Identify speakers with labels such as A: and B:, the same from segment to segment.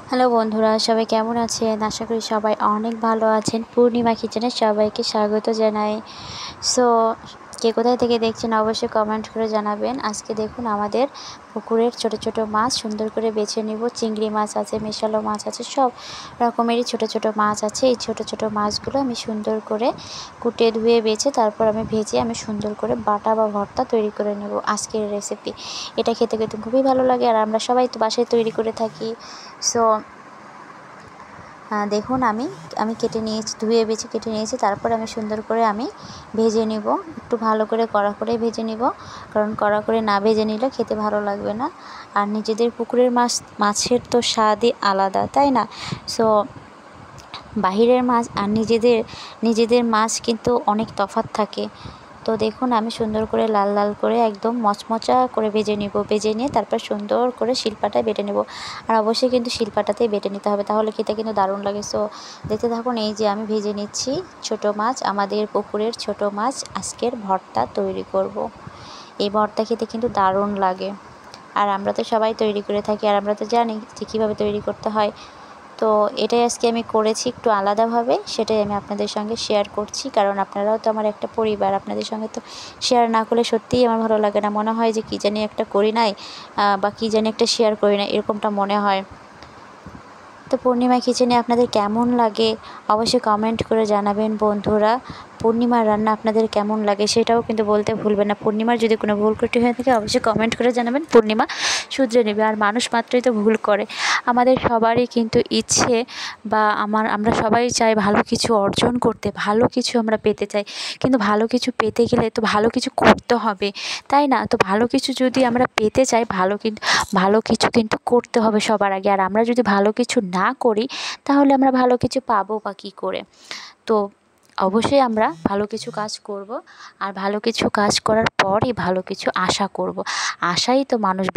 A: Hello বন্ধুরা, সবাই কেমন আছেন? আশা করি সবাই অনেক ভালো আছেন। পূর্ণিমা কিচেনে সবাইকে স্বাগত জানাই। সো কে কোথায় থেকে দেখছেন অবশ্যই কমেন্ট করে জানাবেন। আজকে দেখুন আমাদের পুকুরের ছোট ছোট মাছ সুন্দর করে বেছে নেব। চিংড়ি মাছ আছে, মেশালো মাছ আছে, সব রকমেরই ছোট ছোট মাছ আছে। এই ছোট ছোট মাছগুলো আমি সুন্দর করে কুটে ধুয়ে বেছে তারপর আমি ভেজে আমি সুন্দর করে বাটা বা ভর্তা তৈরি করে নেব। আজকের রেসিপি এটা খেতে কিন্তু খুবই ভালো লাগে, আর আমরা সবাই তো বাসায় তৈরি করে থাকি। সো দেখুন আমি কেটে নিয়েছি, ধুয়ে বেছে কেটে নিয়েছি। তারপর আমি সুন্দর করে আমি ভেজে নিব, একটু ভালো করে কড়া করে ভেজে নিব, কারণ কড়া করে না ভেজে নিলে খেতে ভালো লাগবে না। আর নিজেদের পুকুরের মাছের তো স্বাদই আলাদা, তাই না? সো বাহিরের মাছ আর নিজেদের মাছ কিন্তু অনেক তফাৎ থাকে। তো দেখুন আমি সুন্দর করে লাল লাল করে একদম মচমচা করে ভেজে নিব। ভেজে নিয়ে তারপর সুন্দর করে শিলপাটায় বেটে নেব। আর অবশ্যই কিন্তু শিলপাটাতেই বেটে নিতে হবে, তাহলে খেতে কিন্তু দারুণ লাগে। সো দেখতে থাকুন, এই যে আমি ভেজে নিচ্ছি ছোট মাছ, আমাদের পুকুরের ছোট মাছ আজকের ভর্তা তৈরি করব। এই ভর্তা খেতে কিন্তু দারুণ লাগে, আর আমরা তো সবাই তৈরি করে থাকি, আর আমরা তো জানি যে কীভাবে তৈরি করতে হয়। তো এটাই আজকে আমি করেছি একটু আলাদাভাবে, সেটাই আমি আপনাদের সঙ্গে শেয়ার করছি, কারণ আপনারাও তো আমার একটা পরিবার। আপনাদের সঙ্গে তো শেয়ার না করলে সত্যিই আমার ভালো লাগে না, মনে হয় যে কী জানি একটা করি নাই বা কী জানি একটা শেয়ার করি না, এরকমটা মনে হয়। তো পূর্ণিমা কিচেনে আপনাদের কেমন লাগে অবশ্যই কমেন্ট করে জানাবেন বন্ধুরা। পূর্ণিমার রান্না আপনাদের কেমন লাগে সেটাও কিন্তু বলতে ভুলবেন না। পূর্ণিমার যদি কোনো ভুল ত্রুটি হয়ে থাকে অবশ্যই কমেন্ট করে জানাবেন, পূর্ণিমা শুধরে নেবে। আর মানুষ মাত্রই তো ভুল করে, আমাদের সবারই কিন্তু ইচ্ছে বা আমরা সবাই চাই ভালো কিছু অর্জন করতে, ভালো কিছু আমরা পেতে চাই। কিন্তু ভালো কিছু পেতে গেলে তো ভালো কিছু করতে হবে, তাই না? তো ভালো কিছু যদি আমরা পেতে চাই, ভালো কিছু কিন্তু করতে হবে সবার আগে। আর আমরা যদি ভালো কিছু না করি তাহলে আমরা ভালো কিছু পাবো বা কী করে? তো অবশ্যই আমরা ভালো কিছু কাজ করব, আর ভালো কিছু কাজ করার পরই ভালো কিছু আশা করব। আশাই তো মানুষ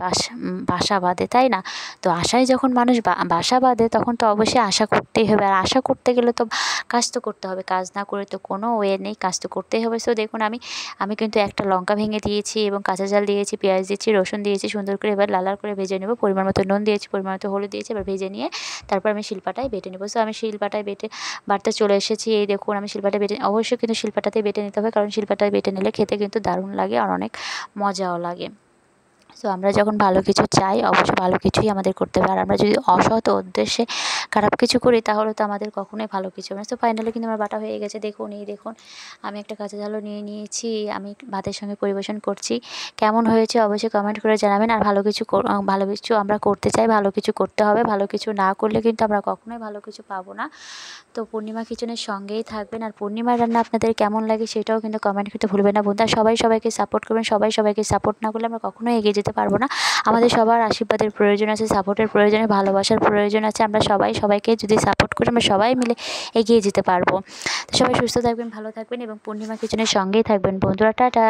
A: বাসা বাঁধে, তাই না? তো আশায় যখন মানুষ বাসা বাঁধে তখন তো অবশ্যই আশা করতেই হবে, আর আশা করতে গেলে তো কাজ তো করতে হবে, কাজ না করে তো কোনো ওয়ে নেই, কাজ তো করতেই হবে। সো দেখুন আমি কিন্তু একটা লঙ্কা ভেঙে দিয়েছি এবং কাঁচা ঝাল দিয়েছি, পেঁয়াজ দিয়েছি, রসুন দিয়েছি, সুন্দর করে এবার লাল লাল করে ভেজে নেব। পরিমাণ মতো নুন দিয়েছি, পরিমাণ মতো হলুদ দিয়েছি, এবার ভেজে নিয়ে তারপর আমি শিলপাটায় বেটে নেব। সো আমি শিলপাটায় বাটতে চলে এসেছি। এই দেখুন আমি শিলপাটায় বেটে, অবশ্যই কিন্তু শিলপাটাতেই বেটে নিতে হবে, কারণ শিলপাটায় বেটে নিলে খেতে কিন্তু দারুণ লাগে আর অনেক মজাও লাগে। সো আমরা যখন ভালো কিছু চাই অবশ্যই ভালো কিছুই আমাদের করতে হবে, আর আমরা যদি অসৎ উদ্দেশ্যে খারাপ কিছু করি তাহলে তো আমাদের কখনোই ভালো কিছু হবে না। তো ফাইনালি কিন্তু আমার বাটা হয়ে গেছে। দেখুন এই দেখুন আমি একটা কাঁচা ঝালও নিয়ে নিয়েছি, আমি ভাতের সঙ্গে পরিবেশন করছি। কেমন হয়েছে অবশ্যই কমেন্ট করে জানাবেন। আর ভালো কিছু আমরা করতে চাই, ভালো কিছু করতে হবে, ভালো কিছু না করলে কিন্তু আমরা কখনোই ভালো কিছু পাবো না। তো পূর্ণিমা কিচেনের সঙ্গেই থাকবেন, আর পূর্ণিমার রান্না আপনাদের কেমন লাগে সেটাও কিন্তু কমেন্ট করতে ভুলবেন না বন্ধুরা। সবাই সবাইকে সাপোর্ট করবেন, সবাই সবাইকে সাপোর্ট না করলে আমরা কখনোই এগিয়ে যেতে পারবো না। আমাদের সবার আশীর্বাদের প্রয়োজন আছে, সাপোর্টের প্রয়োজন, ভালোবাসার প্রয়োজন আছে। আমরা সবাই সবাইকে যদি সাপোর্ট করি আমরা সবাই মিলে এগিয়ে যেতে পারবো। তো সবাই সুস্থ থাকবেন, ভালো থাকবেন এবং পূর্ণিমা কিচেনের সঙ্গেই থাকবেন বন্ধুরা। টাটা।